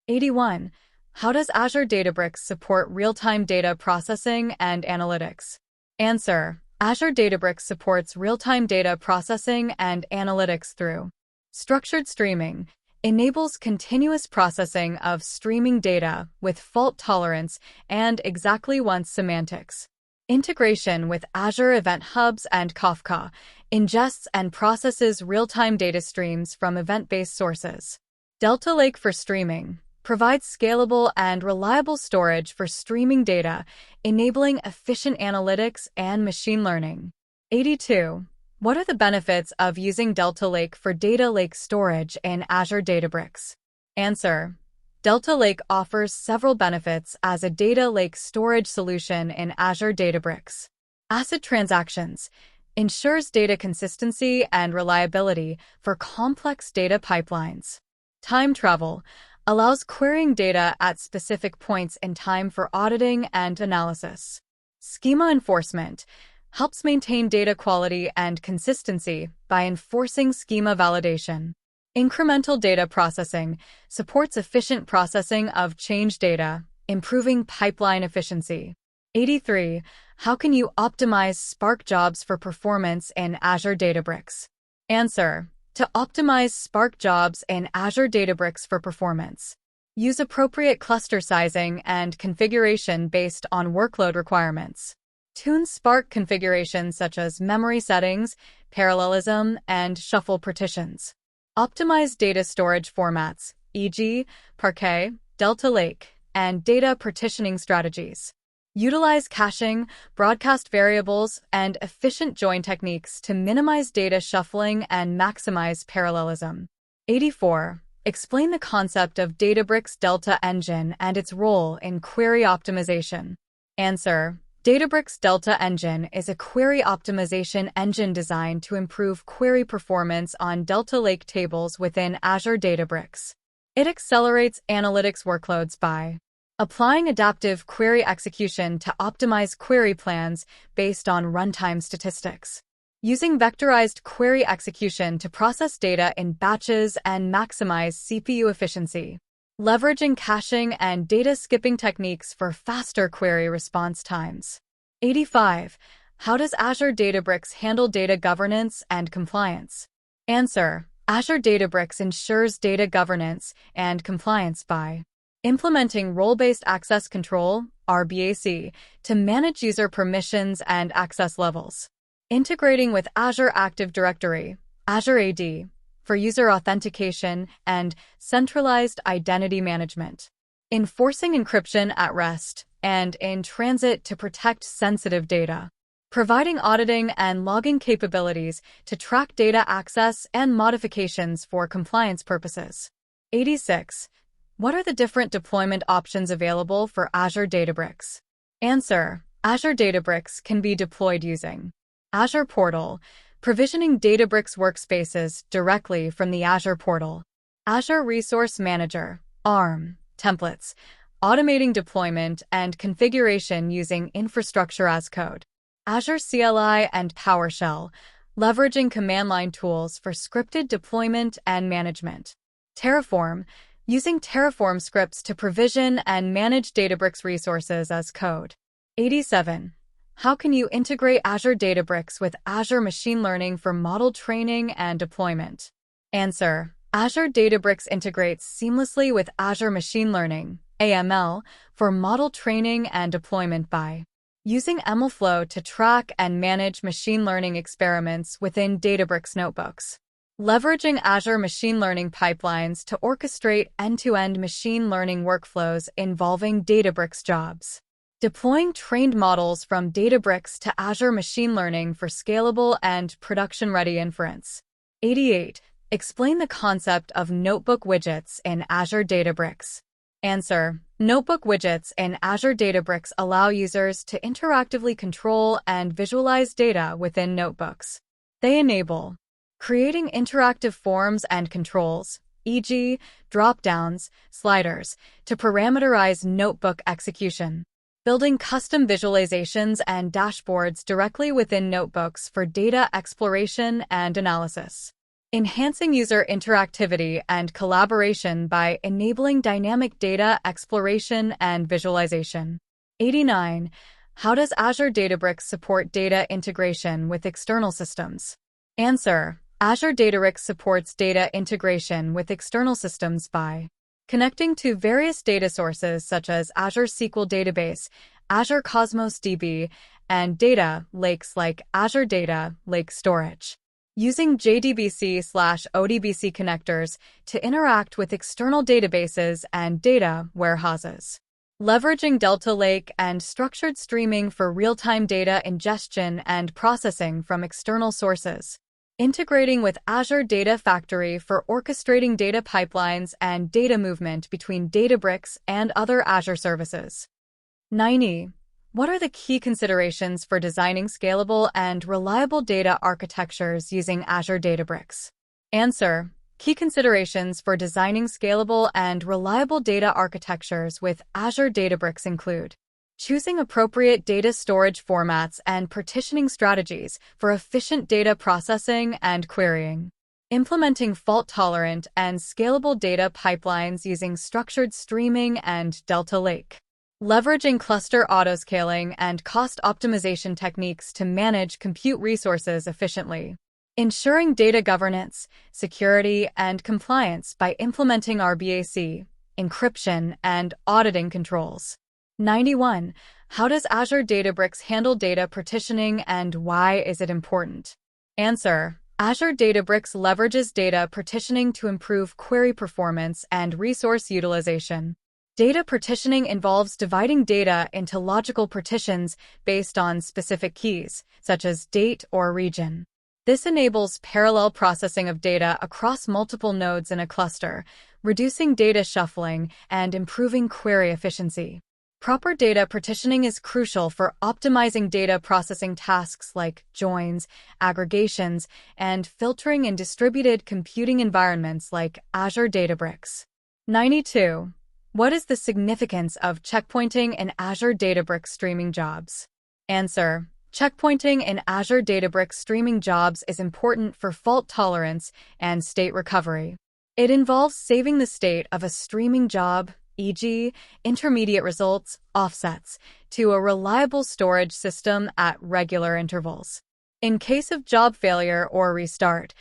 Speaker 2: 81. How does Azure Databricks support real-time data processing and analytics? Answer. Azure Databricks supports real-time data processing and analytics through structured streaming, enables continuous processing of streaming data with fault tolerance and exactly once semantics. Integration with Azure Event Hubs and Kafka, ingests and processes real-time data streams from event-based sources. Delta Lake for streaming, provides scalable and reliable storage for streaming data, enabling efficient analytics and machine learning. 82. What are the benefits of using Delta Lake for data lake storage in Azure Databricks? Answer. Delta Lake offers several benefits as a data lake storage solution in Azure Databricks. ACID transactions ensures data consistency and reliability for complex data pipelines. Time travel allows querying data at specific points in time for auditing and analysis. Schema enforcement helps maintain data quality and consistency by enforcing schema validation. Incremental data processing supports efficient processing of change data, improving pipeline efficiency. 83. How can you optimize Spark jobs for performance in Azure Databricks? Answer. To optimize Spark jobs in Azure Databricks for performance, use appropriate cluster sizing and configuration based on workload requirements. Tune Spark configurations such as memory settings, parallelism, and shuffle partitions. Optimize data storage formats, e.g., Parquet, Delta Lake, and data partitioning strategies. Utilize caching, broadcast variables, and efficient join techniques to minimize data shuffling and maximize parallelism. 84. Explain the concept of Databricks Delta Engine and its role in query optimization. Answer. Databricks Delta Engine is a query optimization engine designed to improve query performance on Delta Lake tables within Azure Databricks. It accelerates analytics workloads by applying adaptive query execution to optimize query plans based on runtime statistics. Using vectorized query execution to process data in batches and maximize CPU efficiency. Leveraging caching and data skipping techniques for faster query response times. 85. How does Azure Databricks handle data governance and compliance? Answer. Azure Databricks ensures data governance and compliance by implementing role-based access control, RBAC, to manage user permissions and access levels. Integrating with Azure Active Directory, Azure AD, for user authentication and centralized identity management. Enforcing encryption at rest and in transit to protect sensitive data. Providing auditing and logging capabilities to track data access and modifications for compliance purposes. 86. What are the different deployment options available for Azure Databricks? Answer. Azure Databricks can be deployed using Azure Portal, provisioning Databricks workspaces directly from the Azure portal. Azure Resource Manager, ARM, templates, automating deployment and configuration using infrastructure as code. Azure CLI and PowerShell, leveraging command line tools for scripted deployment and management. Terraform, using Terraform scripts to provision and manage Databricks resources as code. 87. How can you integrate Azure Databricks with Azure Machine Learning for model training and deployment? Answer. Azure Databricks integrates seamlessly with Azure Machine Learning, AML, for model training and deployment by using MLflow to track and manage machine learning experiments within Databricks notebooks. Leveraging Azure Machine Learning pipelines to orchestrate end-to-end machine learning workflows involving Databricks jobs. Deploying trained models from Databricks to Azure Machine Learning for scalable and production-ready inference. 88. Explain the concept of notebook widgets in Azure Databricks. Answer. Notebook widgets in Azure Databricks allow users to interactively control and visualize data within notebooks. They enable creating interactive forms and controls, e.g., drop-downs, sliders, to parameterize notebook execution. building custom visualizations and dashboards directly within notebooks for data exploration and analysis. Enhancing user interactivity and collaboration by enabling dynamic data exploration and visualization. 89. How does Azure Databricks support data integration with external systems? Answer: Azure Databricks supports data integration with external systems by connecting to various data sources such as Azure SQL Database, Azure Cosmos DB, and data lakes like Azure Data Lake Storage. Using JDBC/ODBC connectors to interact with external databases and data warehouses. Leveraging Delta Lake and structured streaming for real-time data ingestion and processing from external sources. Integrating with Azure Data Factory for orchestrating data pipelines and data movement between Databricks and other Azure services. 90. What are the key considerations for designing scalable and reliable data architectures using Azure Databricks? Answer: Key considerations for designing scalable and reliable data architectures with Azure Databricks include choosing appropriate data storage formats and partitioning strategies for efficient data processing and querying, implementing fault-tolerant and scalable data pipelines using structured streaming and Delta Lake, leveraging cluster autoscaling and cost optimization techniques to manage compute resources efficiently, ensuring data governance, security, and compliance by implementing RBAC, encryption, and auditing controls. 91. How does Azure Databricks handle data partitioning and why is it important? Answer: Azure Databricks leverages data partitioning to improve query performance and resource utilization. Data partitioning involves dividing data into logical partitions based on specific keys, such as date or region. This enables parallel processing of data across multiple nodes in a cluster, reducing data shuffling and improving query efficiency. Proper data partitioning is crucial for optimizing data processing tasks like joins, aggregations, and filtering in distributed computing environments like Azure Databricks. 92. What is the significance of checkpointing in Azure Databricks streaming jobs? Answer: Checkpointing in Azure Databricks streaming jobs is important for fault tolerance and state recovery. It involves saving the state of a streaming job, e.g., intermediate results, offsets, to a reliable storage system at regular intervals. In case of job failure or restart,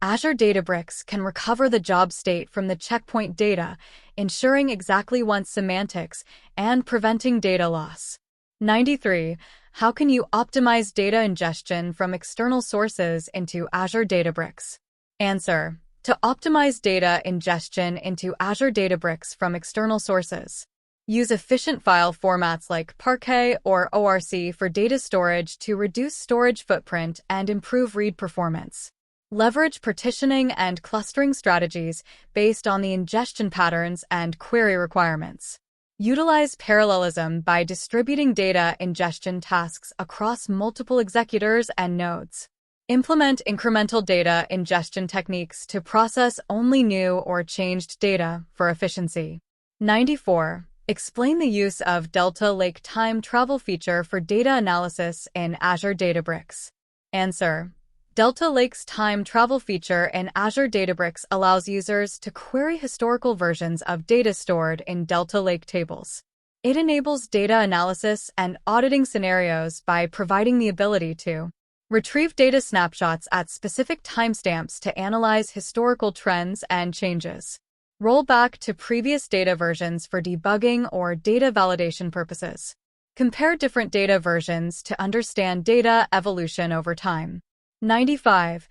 Speaker 2: Azure Databricks can recover the job state from the checkpoint data, ensuring exactly once semantics and preventing data loss. 93. How can you optimize data ingestion from external sources into Azure Databricks? Answer: To optimize data ingestion into Azure Databricks from external sources, use efficient file formats like Parquet or ORC for data storage to reduce storage footprint and improve read performance. Leverage partitioning and clustering strategies based on the ingestion patterns and query requirements. Utilize parallelism by distributing data ingestion tasks across multiple executors and nodes. Implement incremental data ingestion techniques to process only new or changed data for efficiency. 94. Explain the use of Delta Lake time travel feature for data analysis in Azure Databricks. Answer: Delta Lake's time travel feature in Azure Databricks allows users to query historical versions of data stored in Delta Lake tables. It enables data analysis and auditing scenarios by providing the ability to retrieve data snapshots at specific timestamps to analyze historical trends and changes. Roll back to previous data versions for debugging or data validation purposes. Compare different data versions to understand data evolution over time. 95.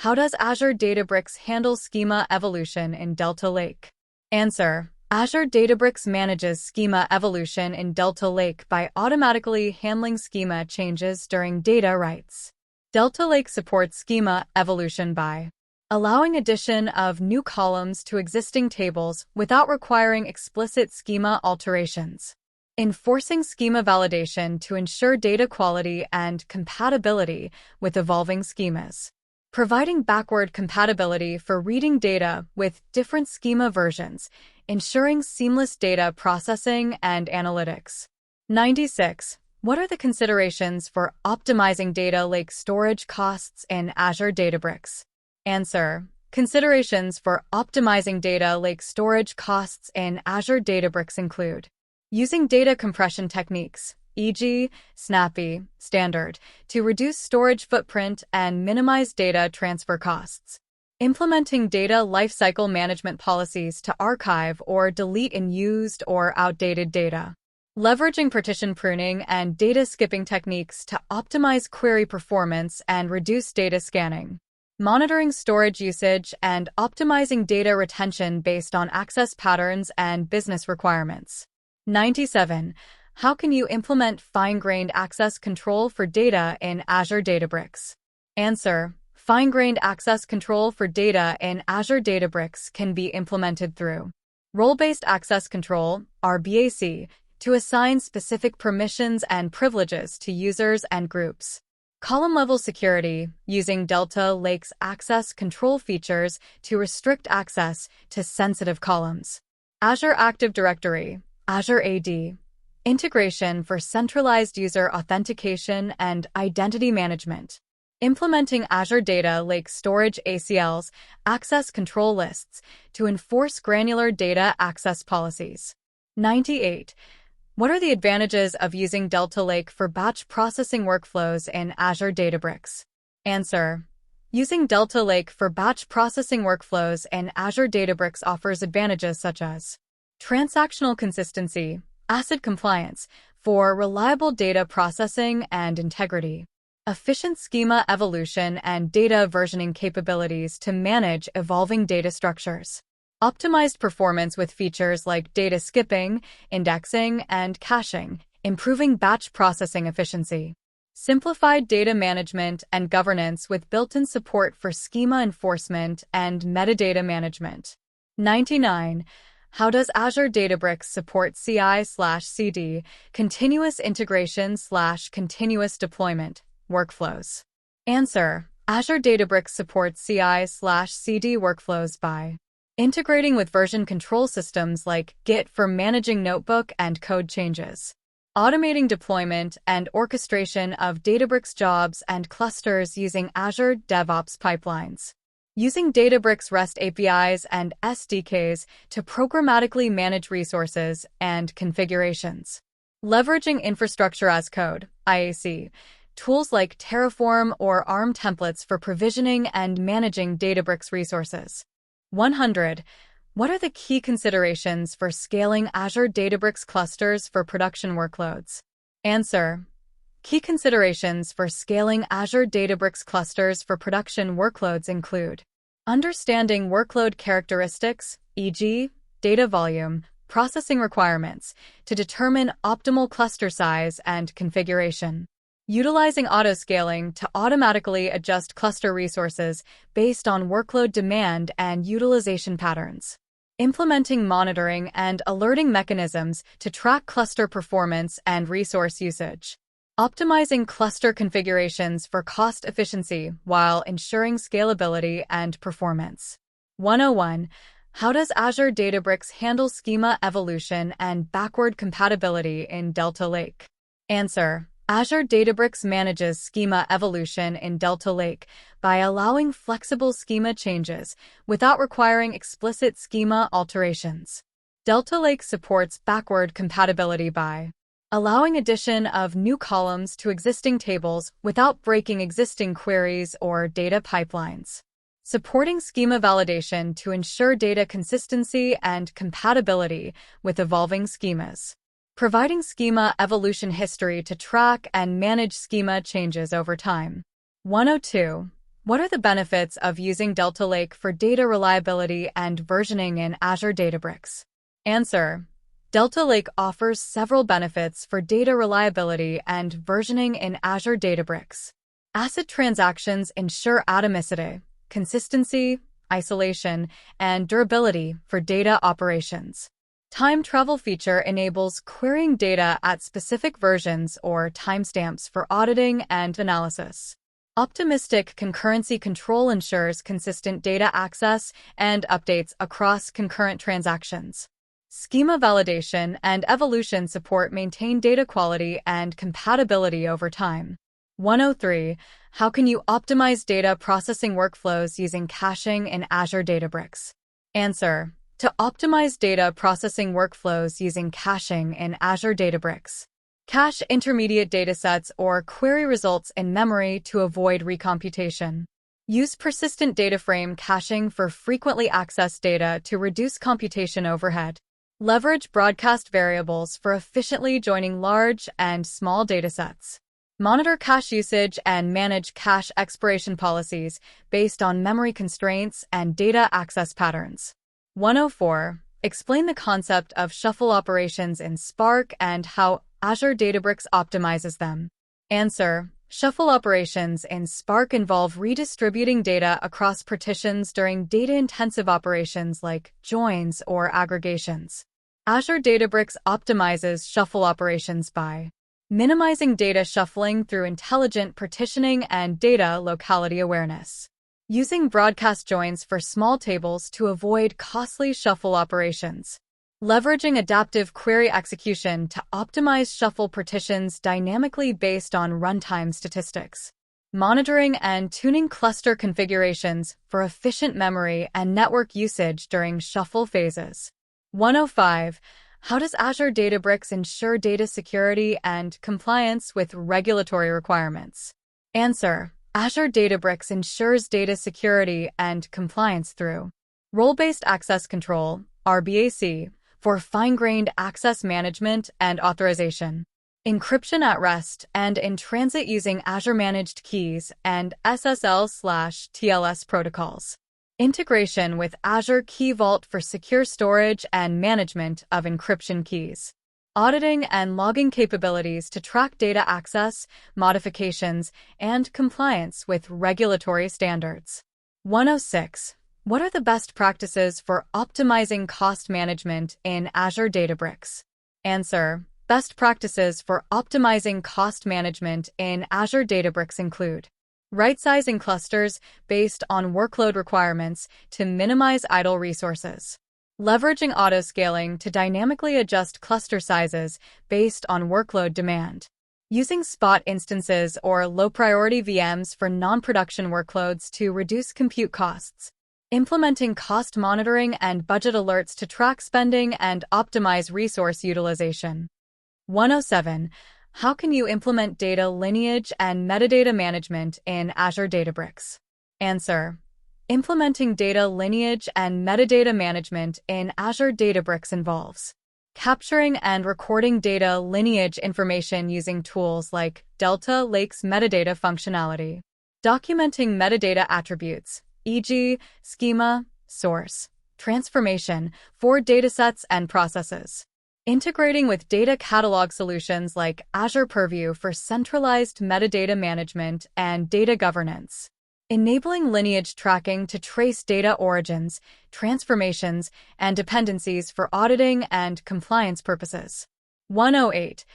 Speaker 2: How does Azure Databricks handle schema evolution in Delta Lake? Answer: Azure Databricks manages schema evolution in Delta Lake by automatically handling schema changes during data writes. Delta Lake supports schema evolution by allowing addition of new columns to existing tables without requiring explicit schema alterations, enforcing schema validation to ensure data quality and compatibility with evolving schemas, providing backward compatibility for reading data with different schema versions, ensuring seamless data processing and analytics. 96. What are the considerations for optimizing data lake storage costs in Azure Databricks? Answer. Considerations for optimizing data lake storage costs in Azure Databricks include using data compression techniques, e.g., Snappy, Standard, to reduce storage footprint and minimize data transfer costs. Implementing data lifecycle management policies to archive or delete unused or outdated data. Leveraging partition pruning and data skipping techniques to optimize query performance and reduce data scanning. Monitoring storage usage and optimizing data retention based on access patterns and business requirements. 97. How can you implement fine-grained access control for data in Azure Databricks? Answer. Fine-grained access control for data in Azure Databricks can be implemented through role-based access control, RBAC, to assign specific permissions and privileges to users and groups. Column-level security, using Delta Lake's access control features to restrict access to sensitive columns. Azure Active Directory, Azure AD. Integration for centralized user authentication and identity management. Implementing Azure Data Lake Storage ACLs, access control lists, to enforce granular data access policies. 98. What are the advantages of using Delta Lake for batch processing workflows in Azure Databricks? Answer. Using Delta Lake for batch processing workflows in Azure Databricks offers advantages such as transactional consistency, ACID compliance for reliable data processing and integrity, efficient schema evolution and data versioning capabilities to manage evolving data structures, optimized performance with features like data skipping, indexing, and caching, improving batch processing efficiency, simplified data management and governance with built-in support for schema enforcement and metadata management. 99. How does Azure Databricks support CI/CD, continuous integration/continuous deployment, workflows? Answer. Azure Databricks supports CI/CD workflows by integrating with version control systems like Git for managing notebook and code changes, automating deployment and orchestration of Databricks jobs and clusters using Azure DevOps pipelines, using Databricks REST APIs and SDKs to programmatically manage resources and configurations, leveraging infrastructure as code, IAC, tools like Terraform or ARM templates for provisioning and managing Databricks resources. 100. What are the key considerations for scaling Azure Databricks clusters for production workloads? Answer. Key considerations for scaling Azure Databricks clusters for production workloads include understanding workload characteristics, e.g., data volume, processing requirements, to determine optimal cluster size and configuration. Utilizing autoscaling to automatically adjust cluster resources based on workload demand and utilization patterns. Implementing monitoring and alerting mechanisms to track cluster performance and resource usage. Optimizing cluster configurations for cost efficiency while ensuring scalability and performance. 101. How does Azure Databricks handle schema evolution and backward compatibility in Delta Lake? Answer. Azure Databricks manages schema evolution in Delta Lake by allowing flexible schema changes without requiring explicit schema alterations. Delta Lake supports backward compatibility by allowing addition of new columns to existing tables without breaking existing queries or data pipelines, supporting schema validation to ensure data consistency and compatibility with evolving schemas, providing schema evolution history to track and manage schema changes over time. 102. What are the benefits of using Delta Lake for data reliability and versioning in Azure Databricks? Answer. Delta Lake offers several benefits for data reliability and versioning in Azure Databricks. ACID transactions ensure atomicity, consistency, isolation, and durability for data operations. Time travel feature enables querying data at specific versions or timestamps for auditing and analysis. Optimistic concurrency control ensures consistent data access and updates across concurrent transactions. Schema validation and evolution support maintain data quality and compatibility over time. 103. How can you optimize data processing workflows using caching in Azure Databricks? Answer. To optimize data processing workflows using caching in Azure Databricks. Cache intermediate datasets or query results in memory to avoid recomputation. Use persistent data frame caching for frequently accessed data to reduce computation overhead. Leverage broadcast variables for efficiently joining large and small datasets. Monitor cache usage and manage cache expiration policies based on memory constraints and data access patterns. 104. Explain the concept of shuffle operations in Spark and how Azure Databricks optimizes them. Answer. Shuffle operations in Spark involve redistributing data across partitions during data-intensive operations like joins or aggregations. Azure Databricks optimizes shuffle operations by minimizing data shuffling through intelligent partitioning and data locality awareness. Using broadcast joins for small tables to avoid costly shuffle operations. Leveraging adaptive query execution to optimize shuffle partitions dynamically based on runtime statistics. Monitoring and tuning cluster configurations for efficient memory and network usage during shuffle phases. 105. How does Azure Databricks ensure data security and compliance with regulatory requirements? Answer. Azure Databricks ensures data security and compliance through role-based access control, RBAC, for fine-grained access management and authorization. Encryption at rest and in transit using Azure Managed Keys and SSL/TLS protocols. Integration with Azure Key Vault for secure storage and management of encryption keys. Auditing and logging capabilities to track data access, modifications, and compliance with regulatory standards. 106. What are the best practices for optimizing cost management in Azure Databricks? Answer. Best practices for optimizing cost management in Azure Databricks include right-sizing clusters based on workload requirements to minimize idle resources. Leveraging autoscaling to dynamically adjust cluster sizes based on workload demand. Using spot instances or low-priority VMs for non-production workloads to reduce compute costs. Implementing cost monitoring and budget alerts to track spending and optimize resource utilization. 107. How can you implement data lineage and metadata management in Azure Databricks? Answer. Implementing data lineage and metadata management in Azure Databricks involves capturing and recording data lineage information using tools like Delta Lake's metadata functionality, documenting metadata attributes, e.g., schema, source, transformation for datasets and processes. Integrating with data catalog solutions like Azure Purview for centralized metadata management and data governance. Enabling lineage tracking to trace data origins, transformations, and dependencies for auditing and compliance purposes. 108.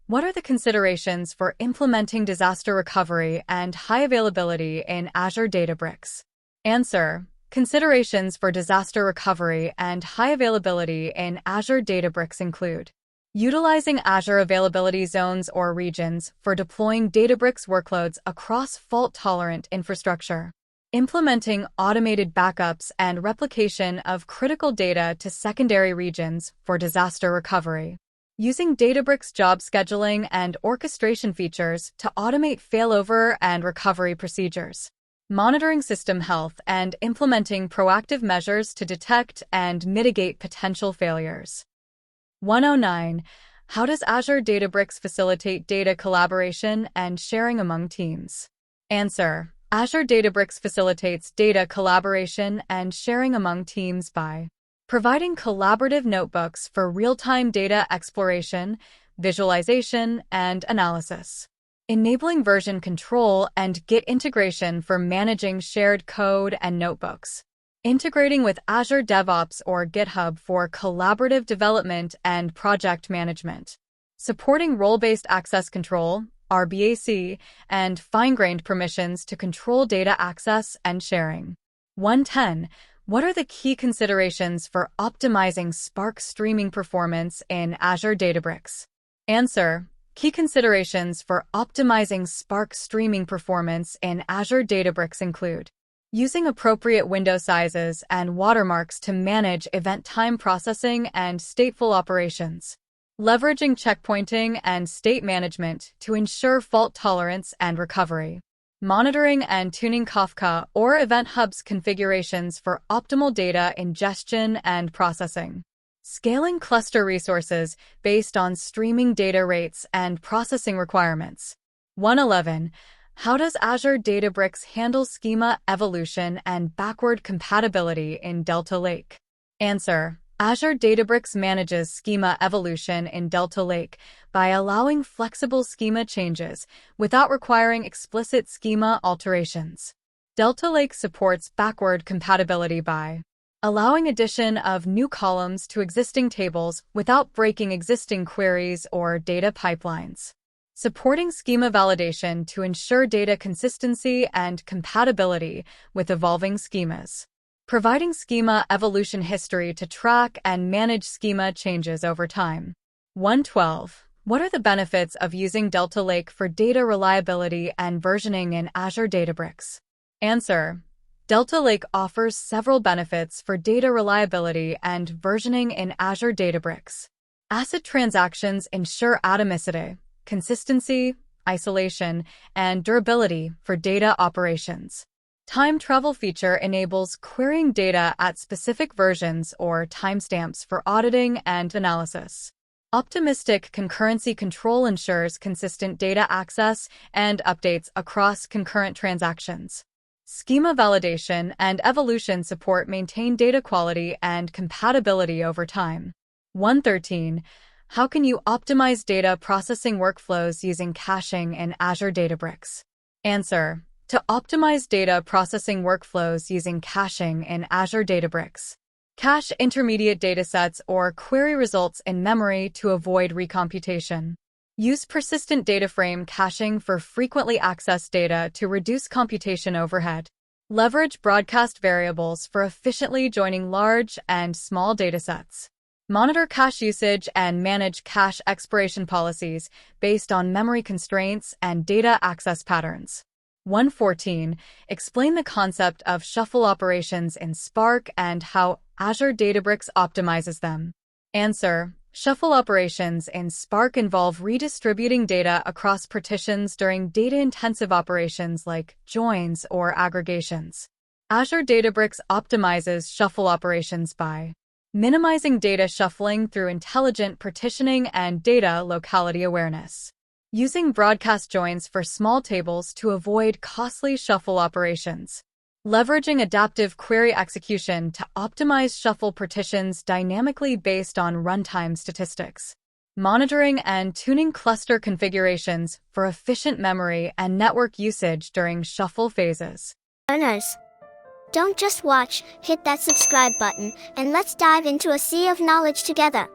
Speaker 2: What are the considerations for implementing disaster recovery and high availability in Azure Databricks? Answer. Considerations for disaster recovery and high availability in Azure Databricks include utilizing Azure Availability Zones or regions for deploying Databricks workloads across fault-tolerant infrastructure, implementing automated backups and replication of critical data to secondary regions for disaster recovery, using Databricks job scheduling and orchestration features to automate failover and recovery procedures, monitoring system health and implementing proactive measures to detect and mitigate potential failures. 109. How does Azure Databricks facilitate data collaboration and sharing among teams? Answer. Azure Databricks facilitates data collaboration and sharing among teams by providing collaborative notebooks for real-time data exploration, visualization, and analysis. Enabling version control and Git integration for managing shared code and notebooks. Integrating with Azure DevOps or GitHub for collaborative development and project management. Supporting role-based access control, RBAC, and fine-grained permissions to control data access and sharing. 110. What are the key considerations for optimizing Spark streaming performance in Azure Databricks? Answer: key considerations for optimizing Spark streaming performance in Azure Databricks include using appropriate window sizes and watermarks to manage event time processing and stateful operations, leveraging checkpointing and state management to ensure fault tolerance and recovery, monitoring and tuning Kafka or Event Hub's configurations for optimal data ingestion and processing, scaling cluster resources based on streaming data rates and processing requirements. 111. How does Azure Databricks handle schema evolution and backward compatibility in Delta Lake? Answer: Azure Databricks manages schema evolution in Delta Lake by allowing flexible schema changes without requiring explicit schema alterations. Delta Lake supports backward compatibility by allowing addition of new columns to existing tables without breaking existing queries or data pipelines, supporting schema validation to ensure data consistency and compatibility with evolving schemas, providing schema evolution history to track and manage schema changes over time. 112. What are the benefits of using Delta Lake for data reliability and versioning in Azure Databricks? Answer: Delta Lake offers several benefits for data reliability and versioning in Azure Databricks. ACID transactions ensure atomicity, consistency, isolation, and durability for data operations. Time travel feature enables querying data at specific versions or timestamps for auditing and analysis. Optimistic concurrency control ensures consistent data access and updates across concurrent transactions. Schema validation and evolution support maintain data quality and compatibility over time. 113. How can you optimize data processing workflows using caching in Azure Databricks? Answer: to optimize data processing workflows using caching in Azure Databricks, cache intermediate datasets or query results in memory to avoid recomputation. Use persistent data frame caching for frequently accessed data to reduce computation overhead. Leverage broadcast variables for efficiently joining large and small datasets. Monitor cache usage and manage cache expiration policies based on memory constraints and data access patterns. 114. Explain the concept of shuffle operations in Spark and how Azure Databricks optimizes them. Answer: shuffle operations in Spark involve redistributing data across partitions during data-intensive operations like joins or aggregations. Azure Databricks optimizes shuffle operations by minimizing data shuffling through intelligent partitioning and data locality awareness, using broadcast joins for small tables to avoid costly shuffle operations, leveraging adaptive query execution to optimize shuffle partitions dynamically based on runtime statistics, monitoring and tuning cluster configurations for efficient memory and network usage during shuffle phases.
Speaker 3: Learners, don't just watch, hit that subscribe button, and let's dive into a sea of knowledge together.